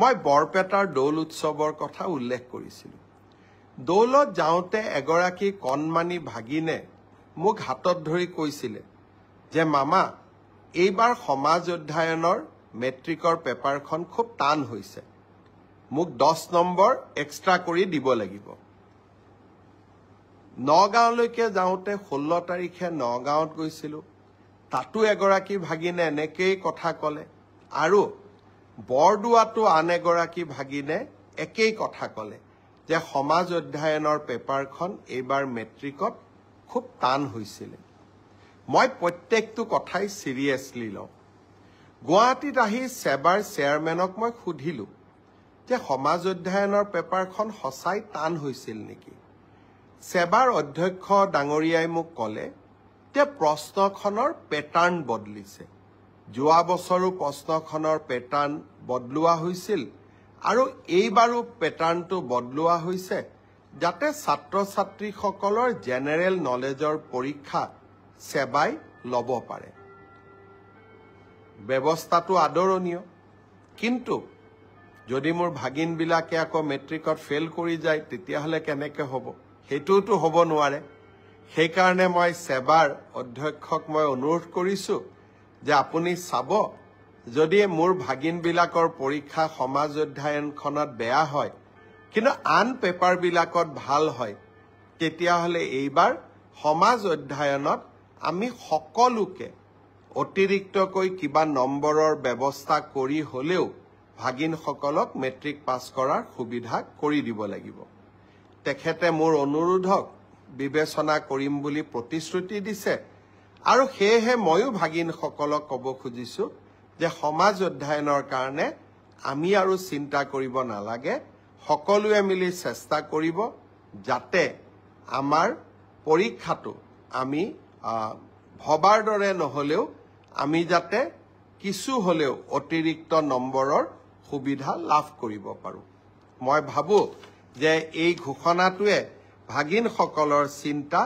মই বৰপেটাৰ দৌল উৎসৱৰ কথা উল্লেখ কৰিছিলোঁ। দৌলত যাওঁতে এগৰাকী কণমানি ভাগিনে মোক হাতত ধৰি কৈছিলে যে মামা, এইবাৰ সমাজ অধ্যয়নৰ মেট্ৰিকৰ পেপাৰখন খুব টান হৈছে, মোক 10 নম্বৰ এক্সট্ৰা কৰি দিব লাগিব। নগাঁৱলৈকে যাওঁতে 16 তাৰিখে নগাঁৱত গৈছিলোঁ, তাতো এগৰাকী ভাগিনে এনেকেই কথা ক'লে, আৰু বৰদোৱাতো আন এগৰাকী ভাগিনে একেই কথা ক'লে যে সমাজ অধ্যয়নৰ পেপাৰখন এইবাৰ মেট্ৰিকত খুব টান হৈছিলে। মই প্ৰত্যেকটো কথাই চিৰিয়াছলি লওঁ। গুৱাহাটীত আহি সেবাৰ চেয়াৰমেনক মই সুধিলোঁ যে সমাজ অধ্যয়নৰ পেপাৰখন সঁচাই টান হৈছিল নেকি। সেবাৰ অধ্যক্ষ ডাঙৰীয়াই মোক ক'লে যে প্ৰশ্নখনৰ পেটাৰ্ণ বদলিছে। যোৱা বছৰো প্ৰশ্নখনৰ পেটাৰ্ণ বদলোৱা হৈছিল আৰু এইবাৰো পেটাৰ্ণটো বদলোৱা হৈছে যাতে ছাত্ৰ ছাত্ৰীসকলৰ জেনেৰেল নলেজৰ পৰীক্ষা সেবাই ল'ব পাৰে। ব্যৱস্থাটো আদৰণীয়, কিন্তু যদি মোৰ ভাগিনবিলাকে আকৌ মেট্ৰিকত ফেইল কৰি যায় তেতিয়াহ'লে কেনেকৈ হ'ব? সেইটোতো হ'ব নোৱাৰে। সেইকাৰণে মই সেবাৰ অধ্যক্ষক মই অনুৰোধ কৰিছোঁ যে আপুনি চাব, যদি মোৰ ভাগিনবিলাকৰ পৰীক্ষা সমাজ অধ্যয়নখনত বেয়া হয় কিন্তু আন পেপাৰবিলাকত ভাল হয়, তেতিয়াহ'লে এইবাৰ সমাজ অধ্যয়নত আমি সকলোকে অতিৰিক্তকৈ কিবা নম্বৰৰ ব্যৱস্থা কৰি হ'লেও ভাগিনসকলক মেট্ৰিক পাছ কৰাৰ সুবিধা কৰি দিব লাগিব। তেখেতে মোৰ অনুৰোধক বিবেচনা কৰিম বুলি প্ৰতিশ্ৰুতি দিছে, আৰু সেয়েহে ময়ো ভাগিনসকলক ক'ব খুজিছোঁ যে সমাজ অধ্যয়নৰ কাৰণে আমি আৰু চিন্তা কৰিব নালাগে, সকলোৱে মিলি চেষ্টা কৰিব যাতে আমাৰ পৰীক্ষাটো আমি ভবাৰ দৰে নহ'লেও আমি যাতে কিছু হ'লেও অতিৰিক্ত নম্বৰৰ সুবিধা লাভ কৰিব পাৰোঁ। মই ভাবোঁ যে এই ঘোষণাটোৱে ভাগিনসকলৰ চিন্তা